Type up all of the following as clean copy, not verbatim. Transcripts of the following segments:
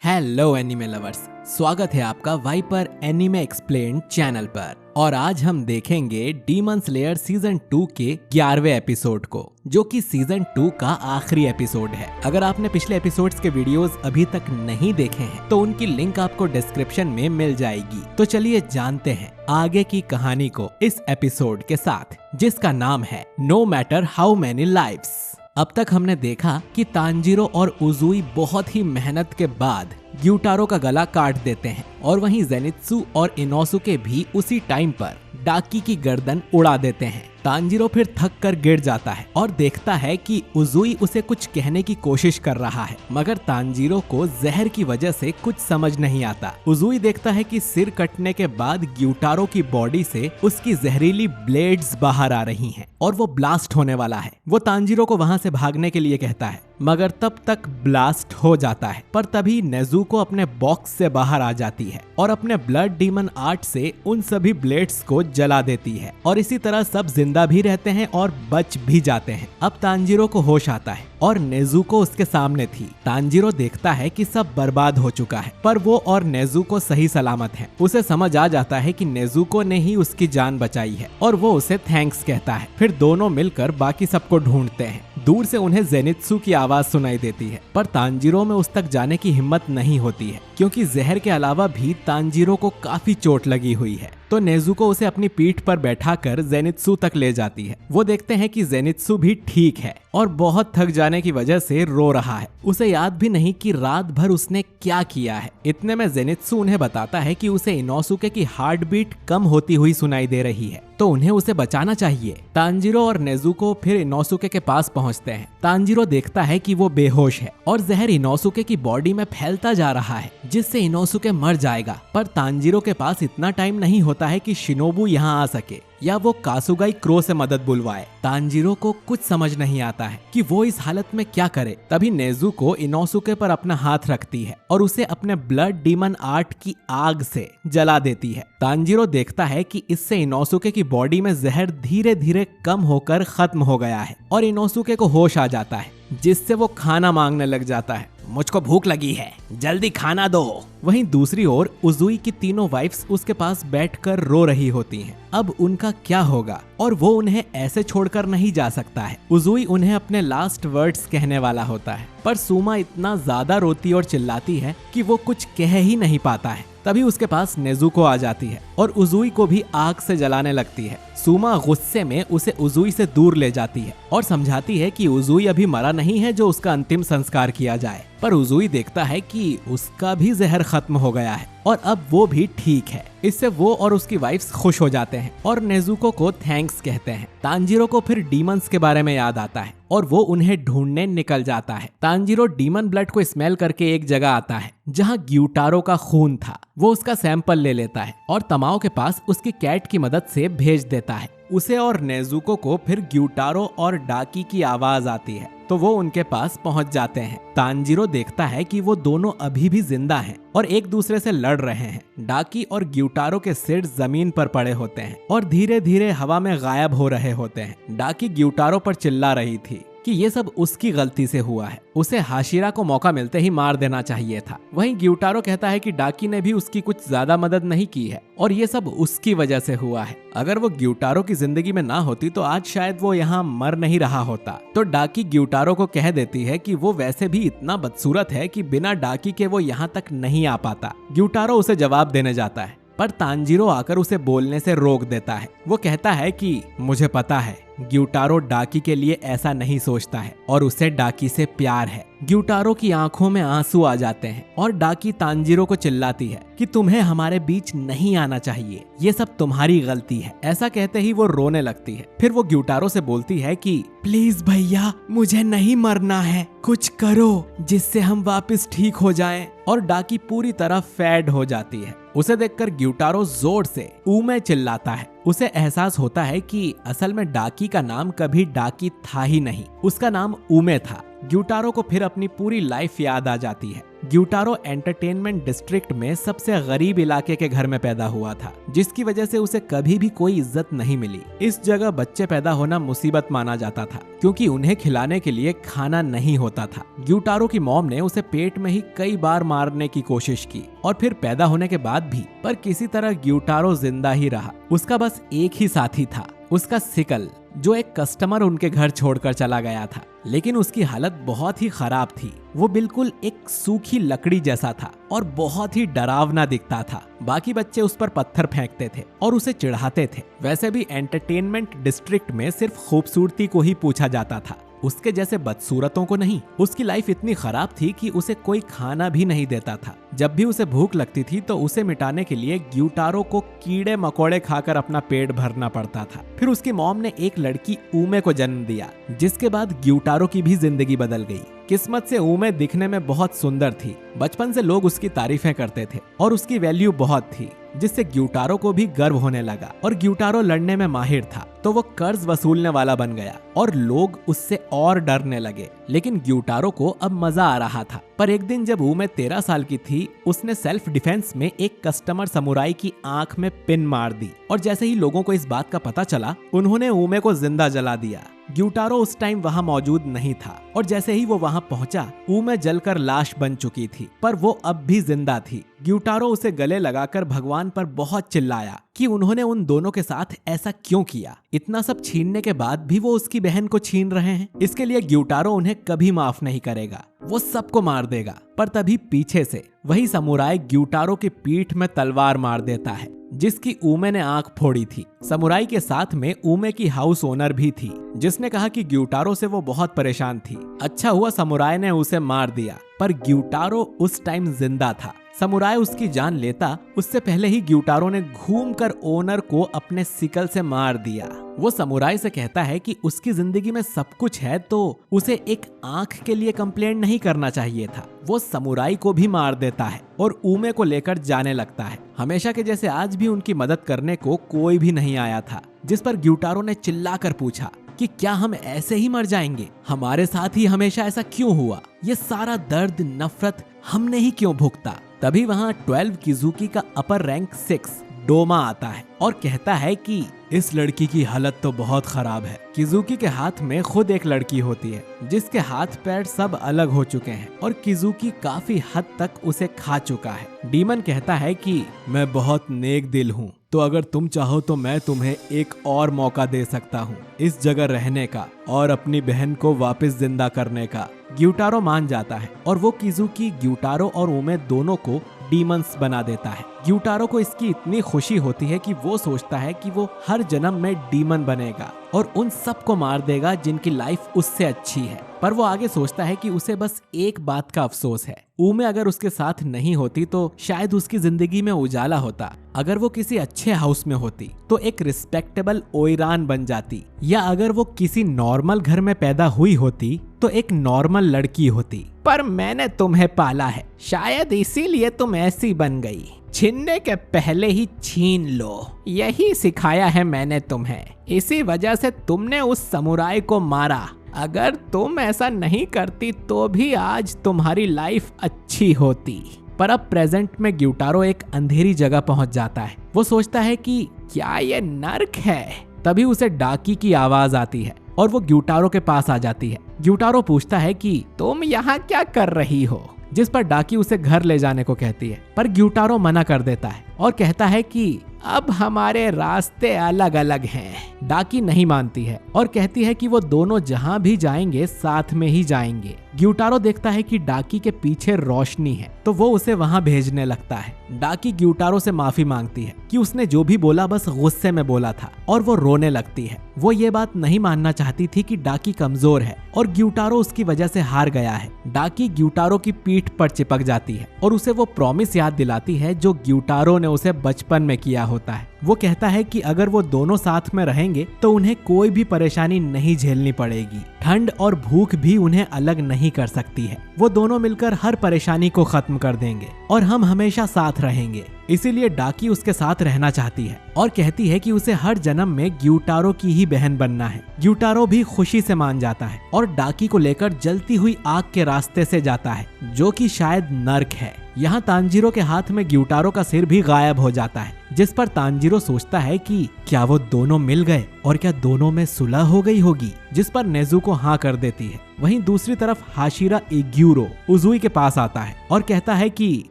Hello anime lovers, स्वागत है आपका वाइपर एनिमे एक्सप्लेन्ड चैनल पर। और आज हम देखेंगे डीमन स्लेयर सीजन 2 के 11वें एपिसोड को, जो कि सीजन 2 का आखिरी एपिसोड है। अगर आपने पिछले एपिसोड्स के वीडियोस अभी तक नहीं देखे हैं तो उनकी लिंक आपको डिस्क्रिप्शन में मिल जाएगी। तो चलिए जानते हैं आगे की कहानी को इस एपिसोड के साथ, जिसका नाम है no matter how many lives. अब तक हमने देखा कि तांजीरो और उजुई बहुत ही मेहनत के बाद ग्यूटारो का गला काट देते हैं, और वहीं जेनित्सु और इनोसुके भी उसी टाइम पर डाकी की गर्दन उड़ा देते हैं। तांजीरो फिर थक कर गिर जाता है और देखता है कि उजुई उसे कुछ कहने की कोशिश कर रहा है, मगर तांजीरो को जहर की वजह से कुछ समझ नहीं आता। उजुई देखता है कि सिर कटने के बाद ग्यूटारो की बॉडी से उसकी जहरीली ब्लेड्स बाहर आ रही हैं और वो ब्लास्ट होने वाला है। वो तांजीरो को वहां से भागने के लिए कहता है, मगर तब तक ब्लास्ट हो जाता है। पर तभी नेजुको अपने बॉक्स से बाहर आ जाती है और अपने ब्लड डीमन आर्ट से उन सभी ब्लेड्स को जला देती है, और इसी तरह सब जिंदा भी रहते हैं और बच भी जाते हैं। अब तांजीरो को होश आता है और नेजुको उसके सामने थी। तांजीरो देखता है कि सब बर्बाद हो चुका है, पर वो और नेजुको सही सलामत हैं। उसे समझ आ जाता है कि नेजुको ने ही उसकी जान बचाई है और वो उसे थैंक्स कहता है। फिर दोनों मिलकर बाकी सबको ढूंढते हैं। दूर से उन्हें जेनित्सु की आवाज सुनाई देती है, पर तांजीरो में उस तक जाने की हिम्मत नहीं होती है, क्योंकि जहर के अलावा भी तांजीरो को काफी चोट लगी हुई है। तो नेजुको उसे अपनी पीठ पर बैठाकर जेनित्सु तक ले जाती है। वो देखते हैं कि जेनित्सु भी ठीक है और बहुत थक जाने की वजह से रो रहा है। उसे याद भी नहीं कि रात भर उसने क्या किया है। इतने में जेनित्सु उन्हें बताता है कि उसे इनोसुके की हार्ट बीट कम होती हुई सुनाई दे रही है, तो उन्हें उसे बचाना चाहिए। तांजीरो और नेजुको फिर इनोसुके के पास पहुंचते हैं। तांजीरो देखता है कि वो बेहोश है और जहर इनोसुके की बॉडी में फैलता जा रहा है, जिससे इनोसुके मर जाएगा। पर तांजीरो के पास इतना टाइम नहीं होता है कि शिनोबु यहाँ आ सके या वो कासुगाई क्रो से मदद बुलवाए। तांजीरो को कुछ समझ नहीं आता है कि वो इस हालत में क्या करे। तभी नेजुको इनोसुके पर अपना हाथ रखती है और उसे अपने ब्लड डीमन आर्ट की आग से जला देती है। तांजीरो देखता है कि इससे इनोसुके की बॉडी में जहर धीरे धीरे कम होकर खत्म हो गया है और इनोसुके को होश आ जाता है, जिससे वो खाना मांगने लग जाता है। मुझको भूख लगी है, जल्दी खाना दो। वहीं दूसरी ओर उजुई की तीनों वाइफ्स उसके पास बैठकर रो रही होती हैं। अब उनका क्या होगा, और वो उन्हें ऐसे छोड़कर नहीं जा सकता है। उजुई उन्हें अपने लास्ट वर्ड्स कहने वाला होता है, पर सुमा इतना ज्यादा रोती और चिल्लाती है कि वो कुछ कह ही नहीं पाता है। तभी उसके पास नेजुको आ जाती है और उजुई को भी आग से जलाने लगती है। सुमा गुस्से में उसे उजुई से दूर ले जाती है और समझाती है कि उजुई अभी मरा नहीं है जो उसका अंतिम संस्कार किया जाए। पर उजुई देखता है कि उसका भी जहर खत्म हो गया है और अब वो भी ठीक है। इससे वो और उसकी वाइफ्स खुश हो जाते हैं और नेजुको को थैंक्स कहते हैं। तांजीरो को फिर डीमंस के बारे में याद आता है और वो उन्हें ढूंढने निकल जाता है। तांजीरो डीमन ब्लड को स्मेल करके एक जगह आता है जहाँ ग्यूटारो का खून था। वो उसका सैंपल ले लेता है और तमाओ के पास उसकी कैट की मदद से भेज देता है। उसे और नेजुको को फिर ग्यूटारो और डाकी की आवाज आती है, तो वो उनके पास पहुंच जाते हैं। तांजीरो देखता है कि वो दोनों अभी भी जिंदा हैं और एक दूसरे से लड़ रहे हैं। डाकी और ग्यूटारो के सिर जमीन पर पड़े होते हैं और धीरे धीरे हवा में गायब हो रहे होते हैं। डाकी ग्यूटारो पर चिल्ला रही थी कि ये सब उसकी गलती से हुआ है, उसे हाशिरा को मौका मिलते ही मार देना चाहिए था। वहीं ग्यूटारो कहता है कि डाकी ने भी उसकी कुछ ज्यादा मदद नहीं की है और ये सब उसकी वजह से हुआ है। अगर वो ग्यूटारो की जिंदगी में ना होती तो आज शायद वो यहाँ मर नहीं रहा होता। तो डाकी ग्यूटारो को कह देती है कि वो वैसे भी इतना बदसूरत है कि बिना डाकी के वो यहाँ तक नहीं आ पाता। ग्यूटारो उसे जवाब देने जाता है, पर तांजीरो आकर उसे बोलने से रोक देता है। वो कहता है कि मुझे पता है ग्यूटारो डाकी के लिए ऐसा नहीं सोचता है और उसे डाकी से प्यार है। ग्यूटारो की आंखों में आंसू आ जाते हैं और डाकी तांजीरो को चिल्लाती है कि तुम्हें हमारे बीच नहीं आना चाहिए, ये सब तुम्हारी गलती है। ऐसा कहते ही वो रोने लगती है। फिर वो ग्यूटारो से बोलती है कि प्लीज भैया, मुझे नहीं मरना है, कुछ करो जिससे हम वापस ठीक हो जाएं। और डाकी पूरी तरह फैड हो जाती है। उसे देखकर ग्यूटारो जोर से ऊमे चिल्लाता है। उसे एहसास होता है कि असल में डाकी का नाम कभी डाकी था ही नहीं, उसका नाम ऊमे था। ग्यूटारो को फिर अपनी पूरी लाइफ याद आ जाती है, ग्यूटारो एंटरटेनमेंट डिस्ट्रिक्ट में सबसे गरीब इलाके के घर में पैदा हुआ था, जिसकी वजह से उसे कभी भी कोई इज्जत नहीं मिली। इस जगह बच्चे पैदा होना मुसीबत माना जाता था, क्योंकि उन्हें खिलाने के लिए खाना नहीं होता था। ग्यूटारो की मॉम ने उसे पेट में ही कई बार मारने की कोशिश की और फिर पैदा होने के बाद भी, पर किसी तरह ग्यूटारो जिंदा ही रहा। उसका बस एक ही साथी था, उसका सिकल, जो एक कस्टमर उनके घर छोड़कर चला गया था। लेकिन उसकी हालत बहुत ही खराब थी। वो बिल्कुल एक सूखी लकड़ी जैसा था और बहुत ही डरावना दिखता था। बाकी बच्चे उस पर पत्थर फेंकते थे और उसे चिढ़ाते थे। वैसे भी एंटरटेनमेंट डिस्ट्रिक्ट में सिर्फ खूबसूरती को ही पूछा जाता था, उसके जैसे बदसूरतों को नहीं। उसकी लाइफ इतनी खराब थी कि उसे कोई खाना भी नहीं देता था। जब भी उसे भूख लगती थी तो उसे मिटाने के लिए ग्यूटारो को कीड़े मकोड़े खाकर अपना पेट भरना पड़ता था। फिर उसकी मॉम ने एक लड़की ऊमे को जन्म दिया, जिसके बाद ग्यूटारो की भी जिंदगी बदल गई। किस्मत से ऊमे दिखने में बहुत सुंदर थी। बचपन से लोग उसकी तारीफें करते थे और उसकी वैल्यू बहुत थी, जिससे ग्यूटारो को भी गर्व होने लगा। और ग्यूटारो लड़ने में माहिर था, तो वो कर्ज वसूलने वाला बन गया और लोग उससे और डरने लगे। लेकिन ग्यूटारो को अब मजा आ रहा था। पर एक दिन जब ऊमे 13 साल की थी, उसने सेल्फ डिफेंस में एक कस्टमर समुराई की आंख में पिन मार दी और जैसे ही लोगों को इस बात का पता चला, उन्होंने ऊमे को जिंदा जला दिया। ग्यूटारो उस टाइम वहां मौजूद नहीं था और जैसे ही वो वहां पहुंचा, ऊमे जलकर लाश बन चुकी थी, पर वो अब भी जिंदा थी। ग्यूटारो उसे गले लगाकर भगवान पर बहुत चिल्लाया कि उन्होंने उन दोनों के साथ ऐसा क्यों किया। इतना सब छीनने के बाद भी वो उसकी बहन को छीन रहे हैं। इसके लिए ग्यूटारो उन्हें कभी माफ नहीं करेगा, वो सबको मार देगा। पर तभी पीछे से वही समुराई ग्यूटारो की पीठ में तलवार मार देता है, जिसकी ऊमे ने आंख फोड़ी थी। समुराई के साथ में ऊमे की हाउस ओनर भी थी, जिसने कहा कि ग्यूटारो से वो बहुत परेशान थी। अच्छा हुआ समुराई ने उसे मार दिया, पर ग्यूटारो उस टाइम जिंदा था। समुराई उसकी जान लेता उससे पहले ही ग्यूटारो ने घूमकर ओनर को अपने सिकल से मार दिया। वो समुराई से कहता है कि उसकी जिंदगी में सब कुछ है, तो उसे एक आंख के लिए कंप्लेंट नहीं करना चाहिए था। वो समुराई को भी मार देता है और ऊमे को लेकर जाने लगता है। हमेशा के जैसे आज भी उनकी मदद करने को कोई भी नहीं आया था, जिस पर ग्यूटारो ने चिल्लाकर पूछा कि क्या हम ऐसे ही मर जाएंगे? हमारे साथ ही हमेशा ऐसा क्यों हुआ? ये सारा दर्द, नफरत हमने ही क्यों भुगता? तभी वहाँ 12 किजुकी का अपर रैंक 6 डोमा आता है और कहता है कि इस लड़की की हालत तो बहुत खराब है। किजुकी के हाथ में खुद एक लड़की होती है, जिसके हाथ पैर सब अलग हो चुके हैं और किजुकी काफी हद तक उसे खा चुका है। डीमन कहता है कि मैं बहुत नेक दिल हूँ, तो अगर तुम चाहो तो मैं तुम्हें एक और मौका दे सकता हूँ इस जगह रहने का और अपनी बहन को वापस जिंदा करने का। ग्यूटारो मान जाता है और वो किजुकी, ग्यूटारो और ऊमे दोनों को डीमंस बना देता है। ग्यूटारो को इसकी इतनी खुशी होती है कि वो सोचता है कि वो हर जन्म में डीमन बनेगा और उन सबको मार देगा जिनकी लाइफ उससे अच्छी है। पर वो आगे सोचता है कि उसे बस एक बात का अफसोस है, ऊमे अगर उसके साथ नहीं होती तो शायद उसकी जिंदगी में उजाला होता। अगर वो किसी अच्छे हाउस में होती तो एक रिस्पेक्टेबल ओइरान बन जाती, या अगर वो किसी नॉर्मल घर में पैदा हुई होती तो एक नॉर्मल लड़की होती। पर मैंने तुम्हें पाला है, शायद इसीलिए तुम ऐसी बन गई। छीनने के पहले ही छीन लो, यही सिखाया है मैंने तुम्हें। इसी वजह से तुमने उस समुराई को मारा। अगर तुम ऐसा नहीं करती तो भी आज तुम्हारी लाइफ अच्छी होती। पर अब प्रेजेंट में ग्यूटारो एक अंधेरी जगह पहुंच जाता है। वो सोचता है कि क्या ये नर्क है? तभी उसे डाकी की आवाज आती है और वो ग्यूटारो के पास आ जाती है। ग्यूटारो पूछता है कि तुम यहाँ क्या कर रही हो? जिस पर डाकी उसे घर ले जाने को कहती है, पर ग्यूटारो मना कर देता है और कहता है कि अब हमारे रास्ते अलग अलग हैं। डाकी नहीं मानती है और कहती है कि वो दोनों जहां भी जाएंगे साथ में ही जाएंगे। ग्यूटारो देखता है कि डाकी के पीछे रोशनी है, तो वो उसे वहां भेजने लगता है। डाकी ग्यूटारो से माफी मांगती है कि उसने जो भी बोला बस गुस्से में बोला था और वो रोने लगती है। वो ये बात नहीं मानना चाहती थी कि डाकी कमजोर है और ग्यूटारो उसकी वजह से हार गया है। डाकी ग्यूटारो की पीठ पर चिपक जाती है और उसे वो प्रॉमिस याद दिलाती है जो ग्यूटारो ने उसे बचपन में किया होता है। वो कहता है कि अगर वो दोनों साथ में रहेंगे तो उन्हें कोई भी परेशानी नहीं झेलनी पड़ेगी, ठंड और भूख भी उन्हें अलग नहीं कर सकती है। वो दोनों मिलकर हर परेशानी को खत्म कर देंगे और हम हमेशा साथ रहेंगे। इसीलिए डाकी उसके साथ रहना चाहती है और कहती है कि उसे हर जन्म में ग्यूटारो की ही बहन बनना है। ग्यूटारो भी खुशी से मान जाता है और डाकी को लेकर जलती हुई आग के रास्ते से जाता है, जो कि शायद नर्क है। यहाँ तांजीरो के हाथ में ग्यूटारो का सिर भी गायब हो जाता है, जिस पर तांजीरो सोचता है कि क्या वो दोनों मिल गए और क्या दोनों में सुलह हो गई होगी, जिस पर नेजुको हाँ कर देती है। वहीं दूसरी तरफ हाशिरा इग्यूरो उजुई के पास आता है और कहता है कि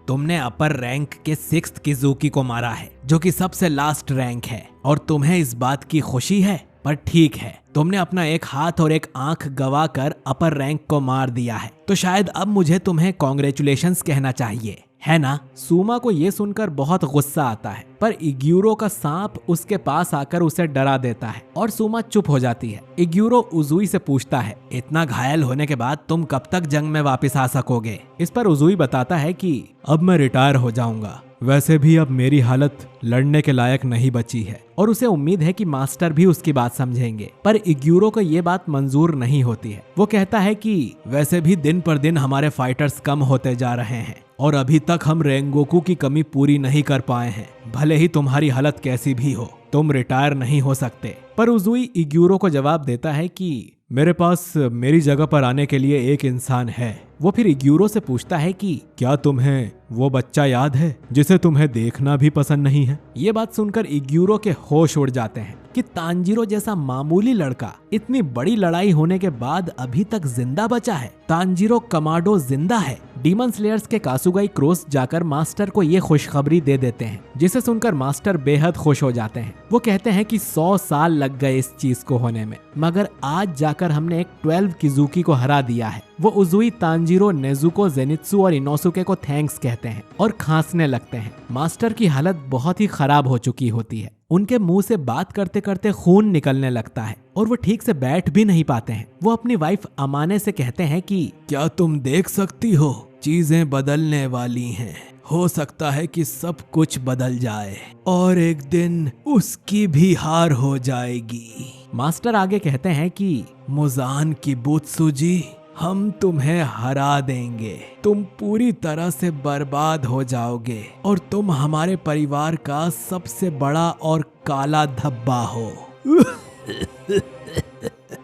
तुमने अपर रैंक के 6th किजुकी को मारा है, जो कि सबसे लास्ट रैंक है, और तुम्हें इस बात की खुशी है। पर ठीक है, तुमने अपना एक हाथ और एक आंख गवा कर अपर रैंक को मार दिया है, तो शायद अब मुझे तुम्हें कॉन्ग्रेचुलेशंस कहना चाहिए, है ना? सूमा को ये सुनकर बहुत गुस्सा आता है, पर इग्यूरो का सांप उसके पास आकर उसे डरा देता है और सूमा चुप हो जाती है। इग्यूरो उजुई से पूछता है, इतना घायल होने के बाद तुम कब तक जंग में वापस आ सकोगे? इस पर उजुई बताता है कि अब मैं रिटायर हो जाऊंगा, वैसे भी अब मेरी हालत लड़ने के लायक नहीं बची है, और उसे उम्मीद है कि मास्टर भी उसकी बात समझेंगे। पर इग्यूरो को ये बात मंजूर नहीं होती है। वो कहता है कि वैसे भी दिन पर दिन हमारे फाइटर्स कम होते जा रहे हैं और अभी तक हम रेंगोकू की कमी पूरी नहीं कर पाए हैं। भले ही तुम्हारी हालत कैसी भी हो, तुम रिटायर नहीं हो सकते। पर उजुई इग्यूरो को जवाब देता है कि मेरे पास मेरी जगह पर आने के लिए एक इंसान है। वो फिर इग्यूरो से पूछता है कि क्या तुम्हें वो बच्चा याद है जिसे तुम्हें देखना भी पसंद नहीं है? ये बात सुनकर इग्यूरो के होश उड़ जाते हैं कि तांजीरो जैसा मामूली लड़का इतनी बड़ी लड़ाई होने के बाद अभी तक जिंदा बचा है। तांजीरो कमाडो जिंदा है। डीमन स्लेयर्स के कासुगाई क्रोस जाकर मास्टर को ये खुशखबरी दे देते हैं, जिसे सुनकर मास्टर बेहद खुश हो जाते हैं। वो कहते हैं कि 100 साल लग गए इस चीज को होने में, मगर आज जाकर हमने एक 12 किजुकी को हरा दिया है। वो उजुई, तांजीरो, नेजुको, जेनित्सु और इनोसुके को थैंक्स कहते हैं और खांसने लगते हैं। मास्टर की हालत बहुत ही खराब हो चुकी होती है। उनके मुंह से बात करते करते खून निकलने लगता है और वो ठीक से बैठ भी नहीं पाते हैं। वो अपनी वाइफ अमाने से कहते हैं कि क्या तुम देख सकती हो, चीजें बदलने वाली हैं। हो सकता है कि सब कुछ बदल जाए और एक दिन उसकी भी हार हो जाएगी। मास्टर आगे कहते हैं कि मुजान की बुत्सुजी, हम तुम्हें हरा देंगे। तुम पूरी तरह से बर्बाद हो जाओगे और तुम हमारे परिवार का सबसे बड़ा और काला धब्बा हो।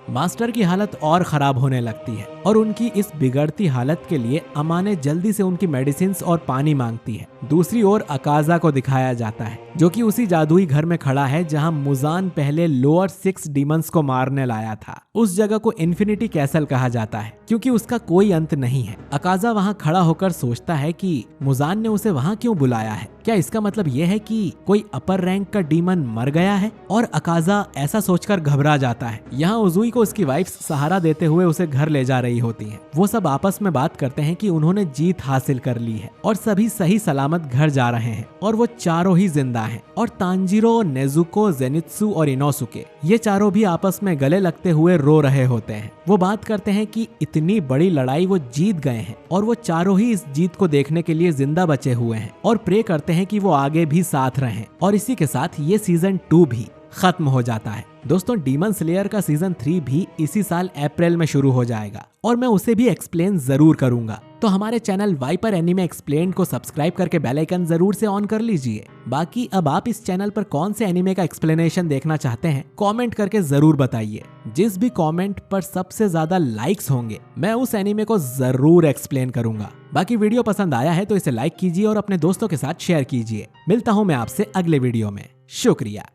मास्टर की हालत और खराब होने लगती है और उनकी इस बिगड़ती हालत के लिए अमाने जल्दी से उनकी मेडिसिन्स और पानी मांगती है। दूसरी ओर अकाजा को दिखाया जाता है, जो कि उसी जादुई घर में खड़ा है जहां मुजान पहले लोअर 6 डीमंस को मारने लाया था। उस जगह को इन्फिनिटी कैसल कहा जाता है क्योंकि उसका कोई अंत नहीं है। अकाजा वहां खड़ा होकर सोचता है कि मुजान ने उसे वहां क्यों बुलाया है। क्या इसका मतलब यह है कि कोई अपर रैंक का डीमन मर गया है? और अकाजा ऐसा सोचकर घबरा जाता है। यहाँ उजुई को उसकी वाइफ सहारा देते हुए उसे घर ले जा रही होती हैं। वो सब आपस में बात करते हैं कि उन्होंने जीत हासिल कर ली है और सभी सही सलामत घर जा रहे हैं और वो चारों ही जिंदा हैं। और तांजीरो, नेजुको, जेनित्सु और इनोसुके, ये चारों भी आपस में गले लगते हुए रो रहे होते हैं। वो बात करते हैं कि इतनी बड़ी लड़ाई वो जीत गए हैं और वो चारों ही इस जीत को देखने के लिए जिंदा बचे हुए हैं और प्रे करते हैं कि वो आगे भी साथ रहें। और इसी के साथ ये सीजन 2 भी खत्म हो जाता है। दोस्तों, डीमन स्लेयर का सीजन 3 भी इसी साल अप्रैल में शुरू हो जाएगा और मैं उसे भी एक्सप्लेन जरूर करूंगा। तो हमारे चैनल वाइपर एनीमे एक्सप्लेन को सब्सक्राइब करके बेल आइकन जरूर से ऑन कर लीजिए। बाकी अब आप इस चैनल पर कौन से एनीमे का एक्सप्लेनेशन देखना चाहते हैं, कमेंट करके जरूर बताइए। जिस भी कमेंट पर सबसे ज्यादा लाइक्स होंगे, मैं उस एनीमे को जरूर एक्सप्लेन करूंगा। बाकी वीडियो पसंद आया है तो इसे लाइक कीजिए और अपने दोस्तों के साथ शेयर कीजिए। मिलता हूं मैं आपसे अगले वीडियो में। शुक्रिया।